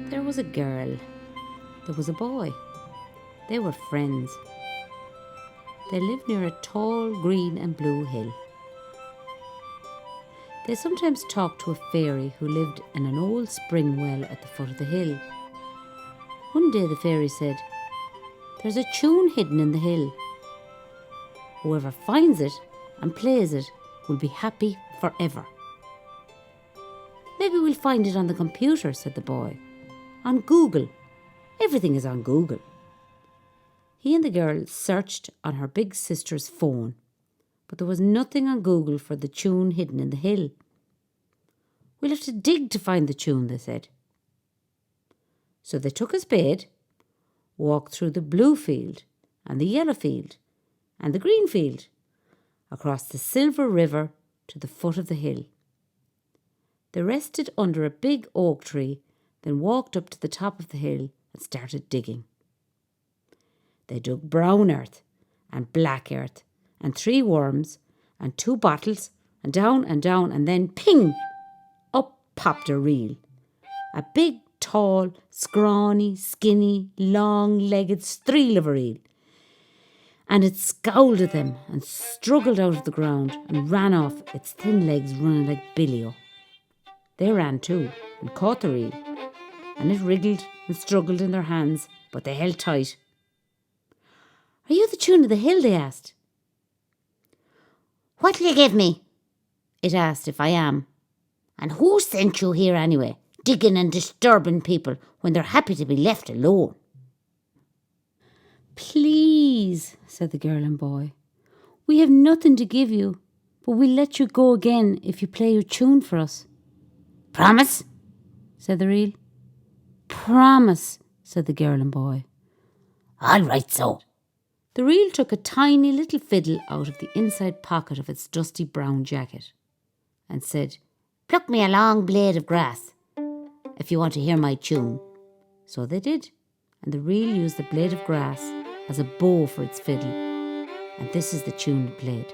There was a girl. There was a boy. They were friends. They lived near a tall green and blue hill. They sometimes talked to a fairy who lived in an old spring well at the foot of the hill. One day the fairy said, "There's a tune hidden in the hill. Whoever finds it and plays it will be happy forever." "Maybe we'll find it on the computer," said the boy. "On Google. Everything is on Google." He and the girl searched on her big sister's phone, but there was nothing on Google for the tune hidden in the hill. "We'll have to dig to find the tune," they said. So they took a spade, walked through the blue field and the yellow field and the green field, across the silver river to the foot of the hill. They rested under a big oak tree, then walked up to the top of the hill and started digging. They dug brown earth and black earth and 3 worms and 2 bottles and down, and then ping! Up popped a reel. A big, tall, scrawny, skinny, long-legged streel of a reel. And it scowled at them and struggled out of the ground and ran off, its thin legs running like billy-o. They ran too and caught the reel, and it wriggled and struggled in their hands, but they held tight. "Are you the tune of the hill?" they asked. "What'll you give me?" it asked, "if I am? And who sent you here anyway, digging and disturbing people when they're happy to be left alone?" "Please," said the girl and boy, "we have nothing to give you, but we'll let you go again if you play your tune for us." "Promise?" said the reel. "Promise," said the girl and boy. "All right, so." The reel took a tiny little fiddle out of the inside pocket of its dusty brown jacket and said, "Pluck me a long blade of grass if you want to hear my tune." So they did, and the reel used the blade of grass as a bow for its fiddle, and this is the tune it played.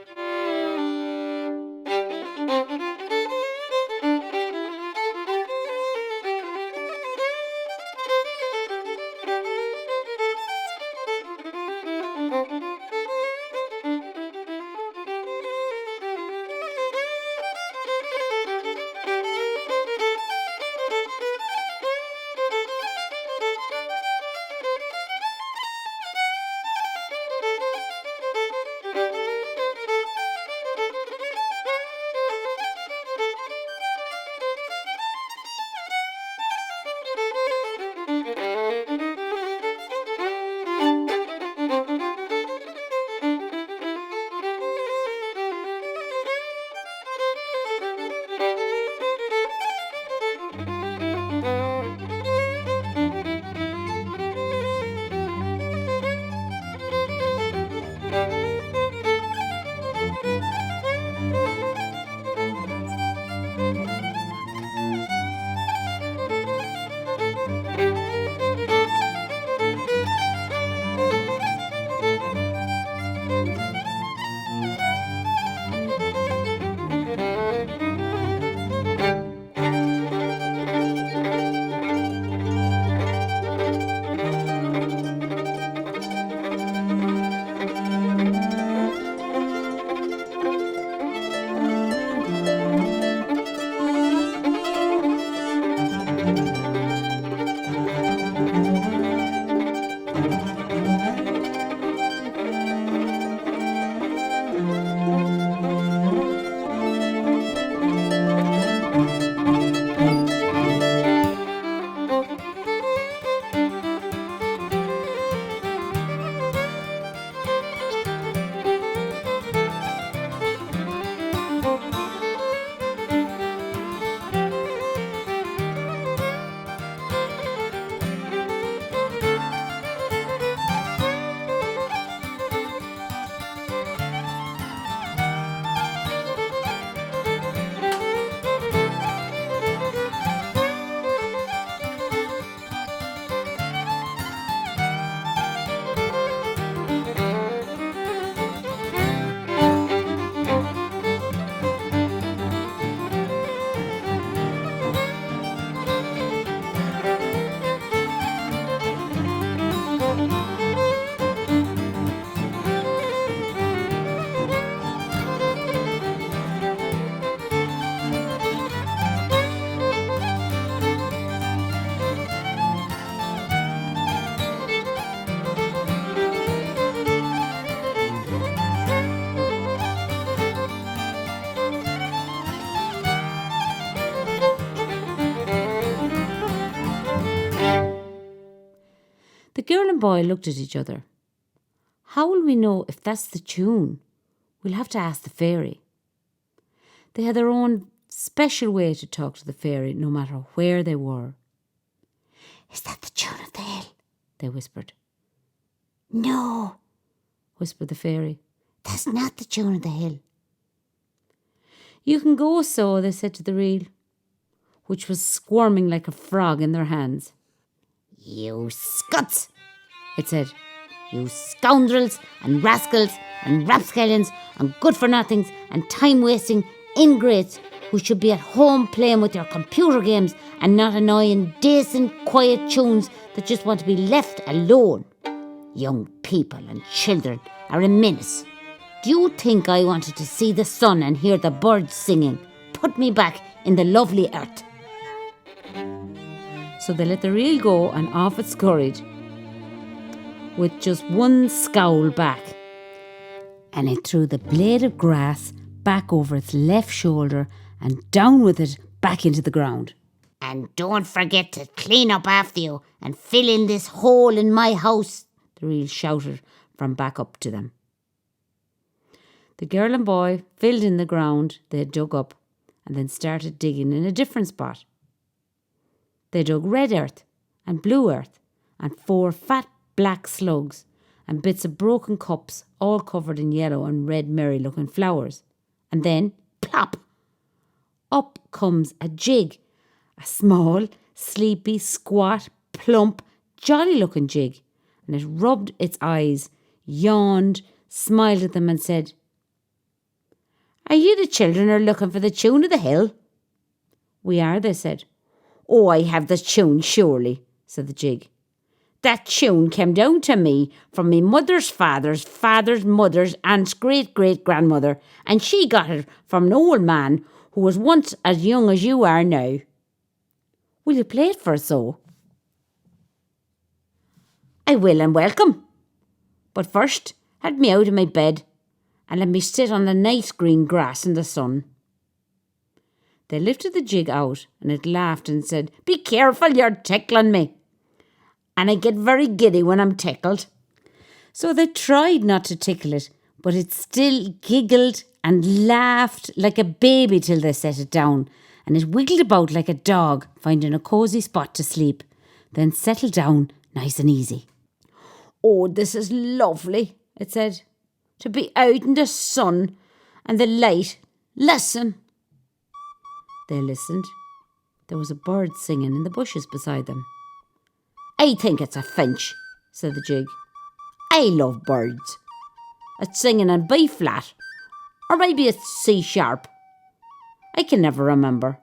The girl and boy looked at each other. How will we know if that's the tune? We'll have to ask the fairy. They had their own special way to talk to the fairy, no matter where they were. Is that the tune of the hill? They whispered. No, whispered the fairy. That's not the tune of the hill. You can go so, they said to the reel, which was squirming like a frog in their hands. You scuts, it said. You scoundrels and rascals and rapscallions and good-for-nothings and time-wasting ingrates who should be at home playing with your computer games and not annoying decent, quiet tunes that just want to be left alone. Young people and children are a menace. Do you think I wanted to see the sun and hear the birds singing? Put me back in the lovely earth. So they let the reel go and off it scurried, with just one scowl back. And it threw the blade of grass back over its left shoulder and down with it back into the ground. And don't forget to clean up after you and fill in this hole in my house, the reel shouted from back up to them. The girl and boy filled in the ground they had dug up and then started digging in a different spot. They dug red earth and blue earth and 4 fat black slugs and bits of broken cups all covered in yellow and red merry-looking flowers. And then, plop, up comes a jig, a small, sleepy, squat, plump, jolly-looking jig, and it rubbed its eyes, yawned, smiled at them and said, Are you the children who are looking for the tune of the hill? We are, they said. Oh, I have the tune, surely, said the jig. That tune came down to me from me mother's father's mother's aunt's great-great-grandmother, and she got it from an old man who was once as young as you are now. Will you play it for us, so? I will and welcome. But first, help me out of my bed and let me sit on the nice green grass in the sun. They lifted the jig out and it laughed and said, Be careful, you're tickling me. And I get very giddy when I'm tickled. So they tried not to tickle it, but it still giggled and laughed like a baby till they set it down, and it wiggled about like a dog finding a cosy spot to sleep, then settled down nice and easy. Oh, this is lovely, it said, to be out in the sun and the light. Listen. They listened. There was a bird singing in the bushes beside them. I think it's a finch, said the jig. I love birds. It's singing in B flat, or maybe it's C sharp. I can never remember.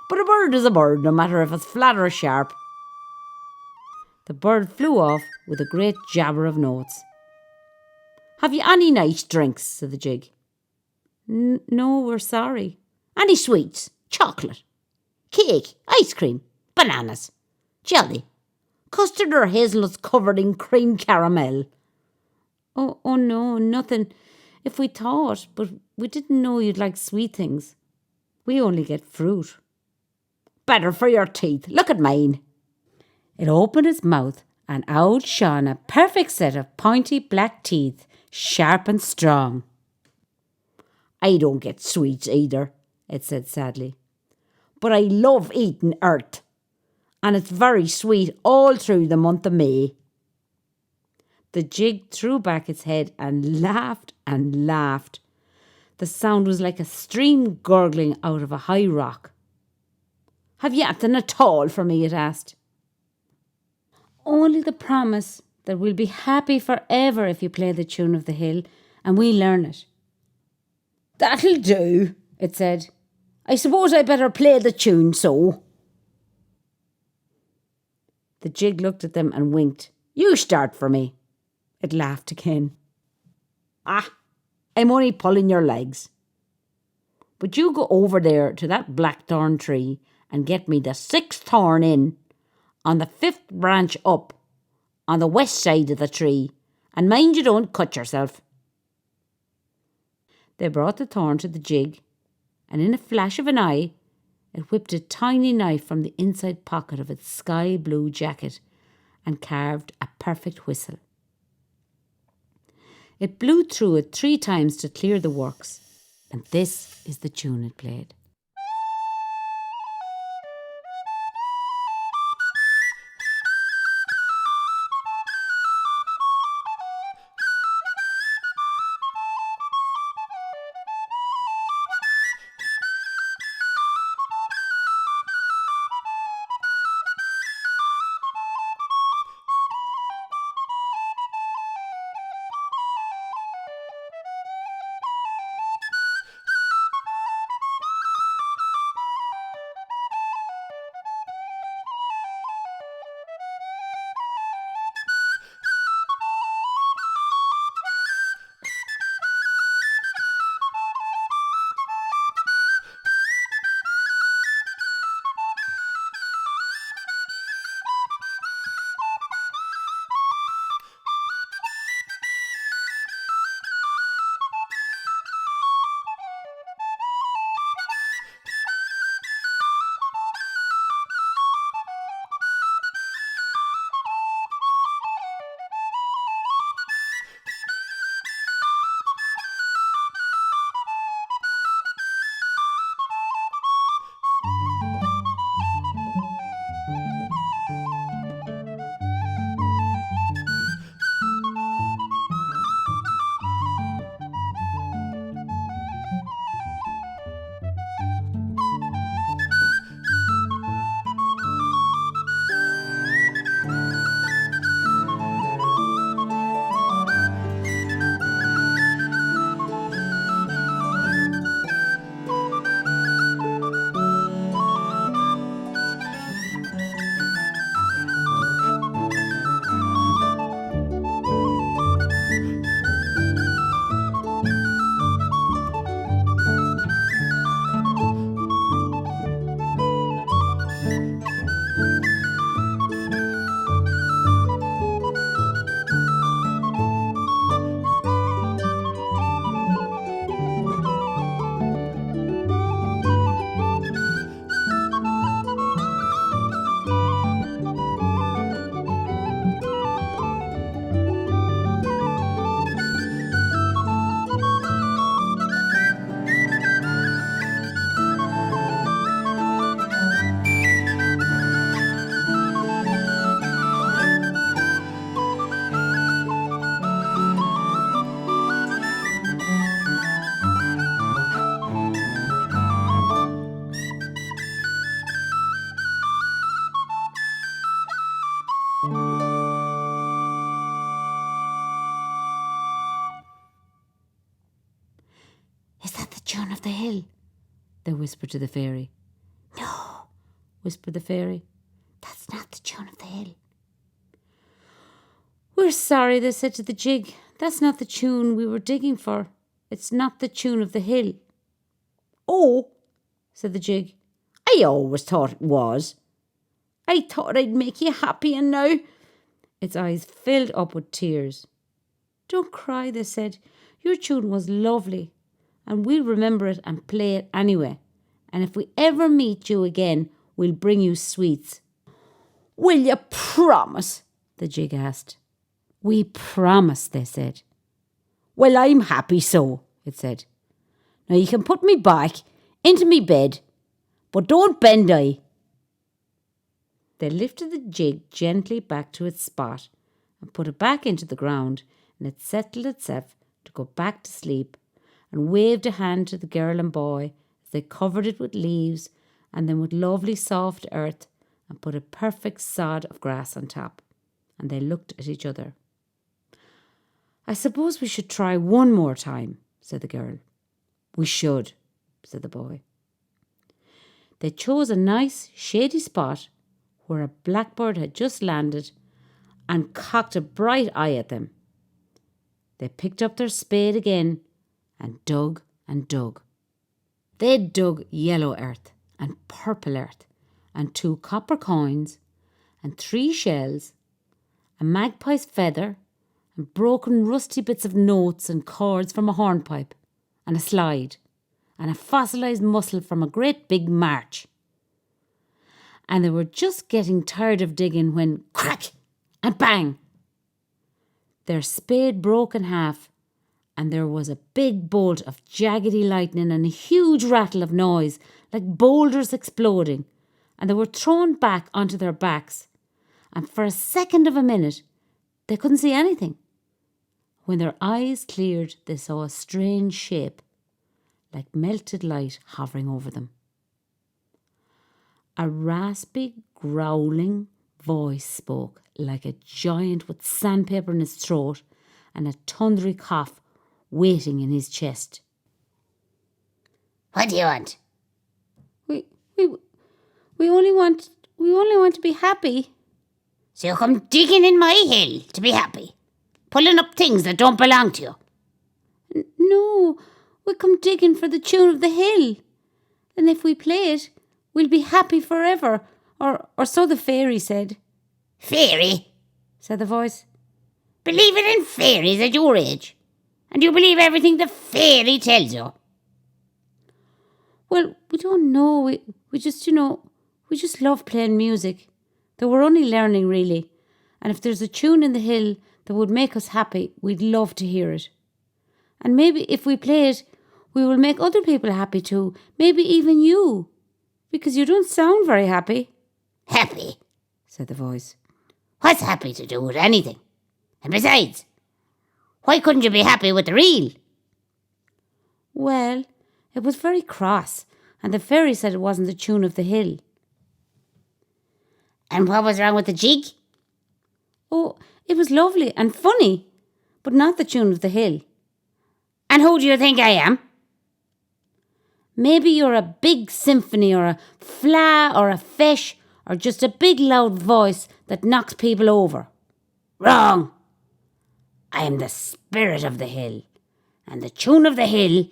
But a bird is a bird, no matter if it's flat or sharp. The bird flew off with a great jabber of notes. Have you any nice drinks, said the jig. No, we're sorry. Any sweets? Chocolate? Cake? Ice cream? Bananas? Jelly? Custard or hazelnuts covered in cream caramel? Oh no, nothing. If we thought, but we didn't know you'd like sweet things. We only get fruit. Better for your teeth. Look at mine. It opened its mouth and out shone a perfect set of pointy black teeth, sharp and strong. I don't get sweets either, it said sadly. But I love eating earth, and it's very sweet all through the month of May. The jig threw back its head and laughed and laughed. The sound was like a stream gurgling out of a high rock. Have you anything at all for me? It asked. Only the promise that we'll be happy forever if you play the tune of the hill and we learn it. That'll do, it said. I suppose I better play the tune so. The jig looked at them and winked. You start for me. It laughed again. I'm only pulling your legs. But you go over there to that blackthorn tree and get me the 6th thorn in on the 5th branch up on the west side of the tree, and mind you don't cut yourself. They brought the thorn to the jig, and in a flash of an eye, it whipped a tiny knife from the inside pocket of its sky blue jacket and carved a perfect whistle. It blew through it 3 times to clear the works, and this is the tune it played. "Is that the tune of the hill?" they whispered to the fairy. "No," whispered the fairy. "That's not the tune of the hill." "We're sorry," they said to the jig. "That's not the tune we were digging for. It's not the tune of the hill." "Oh," said the jig, "I always thought it was. I thought I'd make you happy, and now—" Its eyes filled up with tears. "Don't cry," they said. "Your tune was lovely, and we'll remember it and play it anyway. And if we ever meet you again, we'll bring you sweets." "Will you promise?" the jig asked. "We promise," they said. "Well, I'm happy so," it said. "Now you can put me back into me bed, but don't bend I." They lifted the jig gently back to its spot and put it back into the ground, and it settled itself to go back to sleep and waved a hand to the girl and boy as they covered it with leaves and then with lovely soft earth and put a perfect sod of grass on top. And they looked at each other. "I suppose we should try one more time," said the girl. "We should," said the boy. They chose a nice shady spot where a blackbird had just landed and cocked a bright eye at them. They picked up their spade again and dug and dug. They dug yellow earth and purple earth and 2 copper coins and 3 shells, a magpie's feather and broken rusty bits of notes and cords from a hornpipe and a slide and a fossilised mussel from a great big march. And they were just getting tired of digging when, crack, and bang! Their spade broke in half, and there was a big bolt of jaggedy lightning and a huge rattle of noise, like boulders exploding, and they were thrown back onto their backs. And for a second of a minute, they couldn't see anything. When their eyes cleared, they saw a strange shape, like melted light hovering over them. A raspy, growling voice spoke, like a giant with sandpaper in his throat and a thundery cough waiting in his chest. What do you want? We only want to be happy. So you come digging in my hill to be happy, pulling up things that don't belong to you. No, we come digging for the tune of the hill. And if we play it, we'll be happy forever, or so the fairy said. Fairy? Said the voice. Believing in fairies at your age? And you believe everything the fairy tells you? Well, we don't know. We just love playing music. Though we're only learning, really. And if there's a tune in the hill that would make us happy, we'd love to hear it. And maybe if we play it, we will make other people happy too. Maybe even you. Because you don't sound very happy. Happy? Said the voice. What's happy to do with anything? And besides, why couldn't you be happy with the reel? Well, it was very cross, and the fairy said it wasn't the tune of the hill. And what was wrong with the jig? Oh, it was lovely and funny, but not the tune of the hill. And who do you think I am? Maybe you're a big symphony or a fla or a fish or just a big loud voice that knocks people over. Wrong. I am the spirit of the hill, and the tune of the hill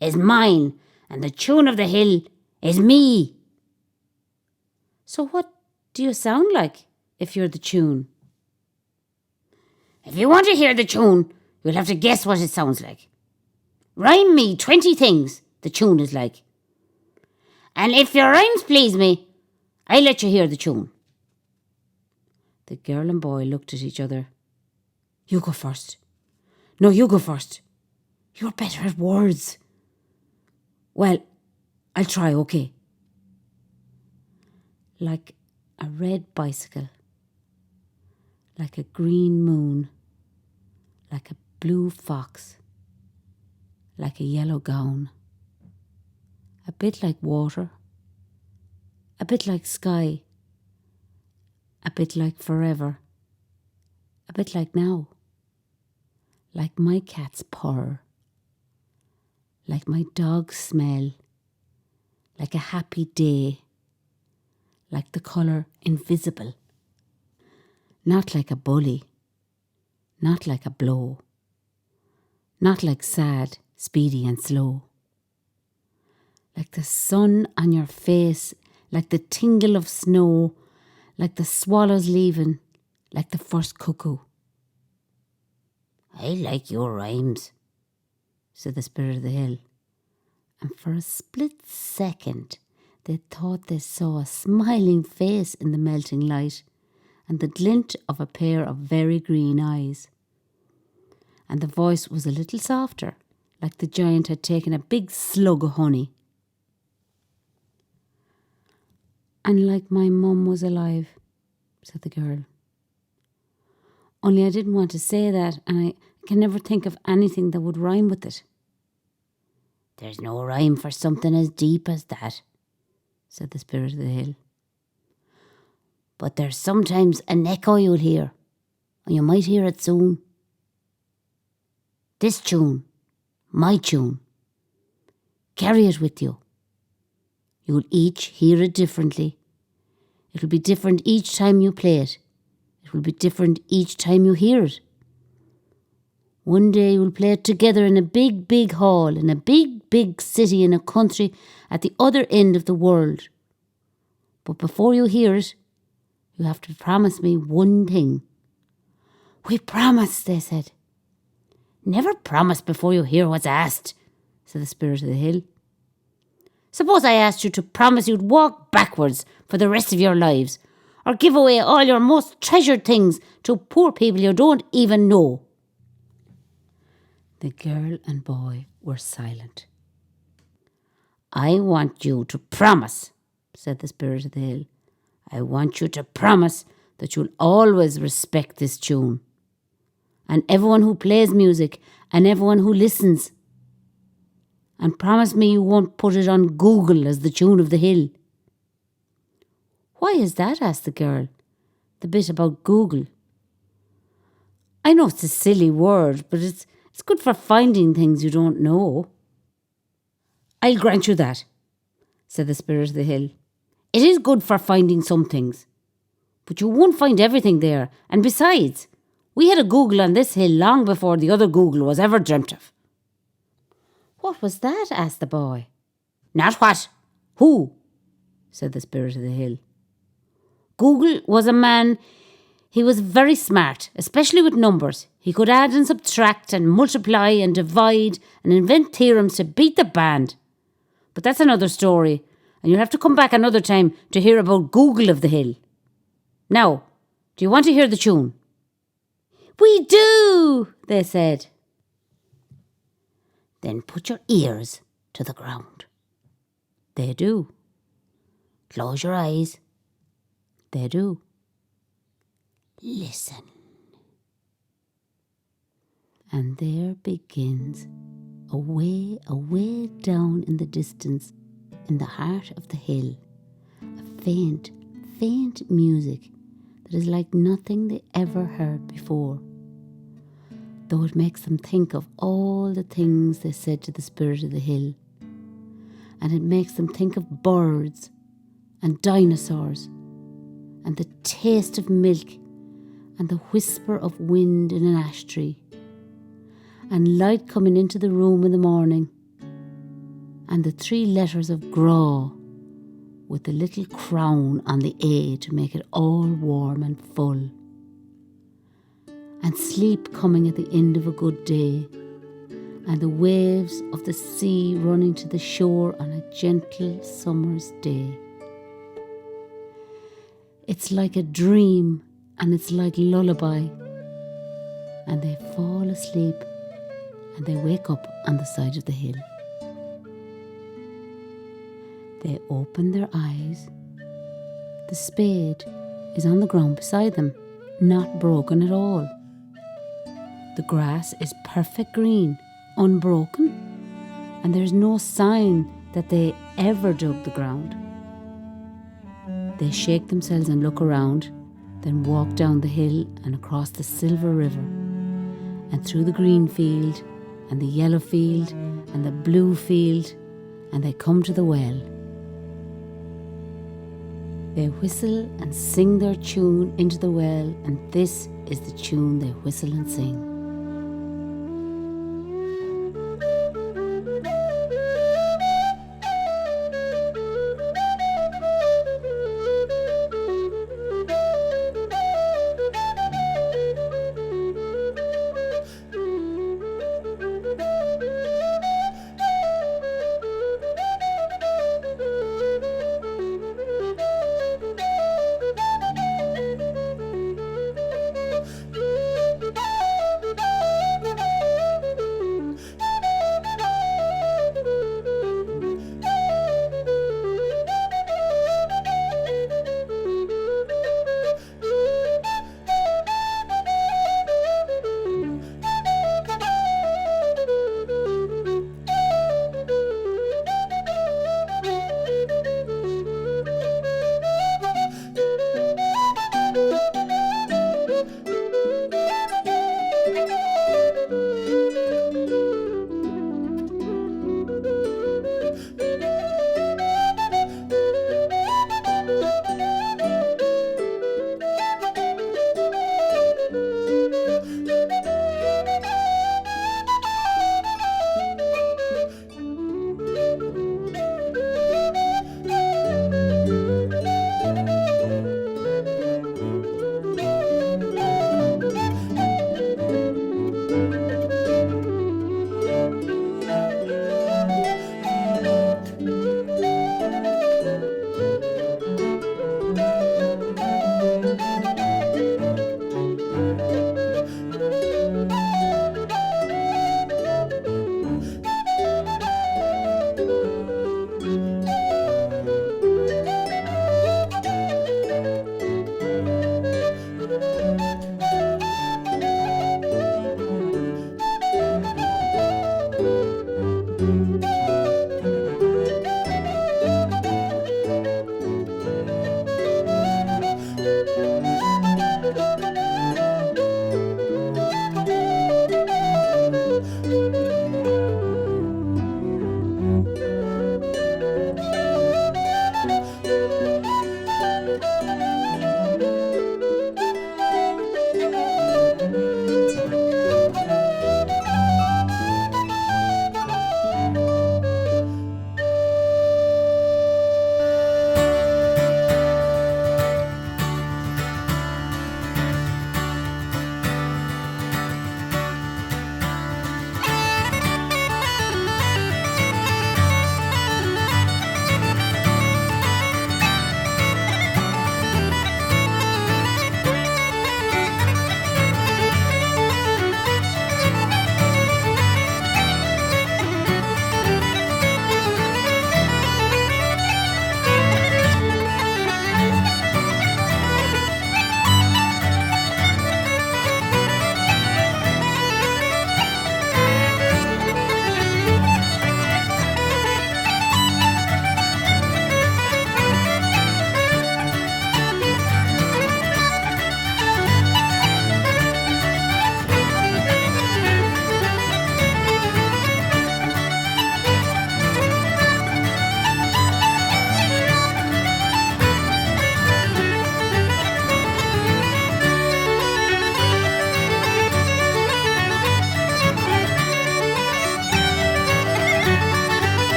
is mine, and the tune of the hill is me. So what do you sound like if you're the tune? If you want to hear the tune, you'll have to guess what it sounds like. Rhyme me 20 things the tune is like. And if your rhymes please me, I'll let you hear the tune. The girl and boy looked at each other. You go first. No, you go first. You're better at words. Well, I'll try, okay. Like a red bicycle. Like a green moon. Like a blue fox. Like a yellow gown. A bit like water. A bit like sky. A bit like forever. A bit like now. Like my cat's purr. Like my dog's smell. Like a happy day. Like the colour invisible. Not like a bully. Not like a blow. Not like sad, speedy and slow. Like the sun on your face, like the tingle of snow, like the swallows leaving, like the first cuckoo. I like your rhymes, said the spirit of the hill. And for a split second, they thought they saw a smiling face in the melting light and the glint of a pair of very green eyes. And the voice was a little softer, like the giant had taken a big slug of honey. And like my mum was alive, said the girl. Only I didn't want to say that, and I can never think of anything that would rhyme with it. There's no rhyme for something as deep as that, said the spirit of the hill. But there's sometimes an echo you'll hear, and you might hear it soon. This tune, my tune, carry it with you. You'll each hear it differently. It'll be different each time you play it. It will be different each time you hear it. One day you'll play it together in a big, big hall, in a big, big city in a country at the other end of the world. But before you hear it, you have to promise me one thing. We promise, they said. Never promise before you hear what's asked, said the spirit of the hill. Suppose I asked you to promise you'd walk backwards for the rest of your lives, or give away all your most treasured things to poor people you don't even know." The girl and boy were silent. "I want you to promise," said the Spirit of the Hill. "I want you to promise that you'll always respect this tune, and everyone who plays music, and everyone who listens. And promise me you won't put it on Google as the tune of the hill." "Why is that?" asked the girl. "The bit about Google." "I know it's a silly word, but it's good for finding things you don't know." "I'll grant you that," said the Spirit of the Hill. "It is good for finding some things, but you won't find everything there. And besides, we had a Google on this hill long before the other Google was ever dreamt of." "What was that?" asked the boy. "Not what, who," said the Spirit of the Hill. "Google was a man. He was very smart, especially with numbers. He could add and subtract and multiply and divide and invent theorems to beat the band. But that's another story, and you'll have to come back another time to hear about Google of the Hill. Now, do you want to hear the tune?" "We do," they said. "Then put your ears to the ground." They do. "Close your eyes." They do. "Listen." And there begins, away, away down in the distance, in the heart of the hill, a faint, faint music that is like nothing they ever heard before, though it makes them think of all the things they said to the Spirit of the Hill, and it makes them think of birds and dinosaurs and the taste of milk and the whisper of wind in an ash tree, and light coming into the room in the morning, and the 3 letters of Graw with the little crown on the A to make it all warm and full, and sleep coming at the end of a good day, and the waves of the sea running to the shore on a gentle summer's day. It's like a dream, and it's like lullaby, and they fall asleep and they wake up on the side of the hill. They open their eyes. The spade is on the ground beside them, not broken at all. The grass is perfect green, unbroken, and there's no sign that they ever dug the ground. They shake themselves and look around, then walk down the hill and across the silver river, and through the green field and the yellow field and the blue field, and they come to the well. They whistle and sing their tune into the well, and this is the tune they whistle and sing.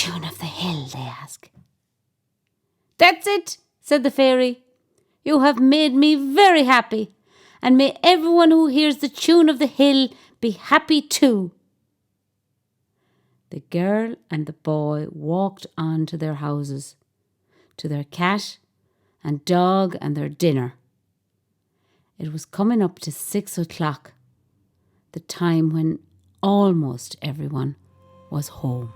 Tune of the hill, they ask. That's it, said the fairy. You have made me very happy, and may everyone who hears the tune of the hill be happy too. The girl and the boy walked on to their houses, to their cat and dog and their dinner. It was coming up to 6 o'clock, the time when almost everyone was home.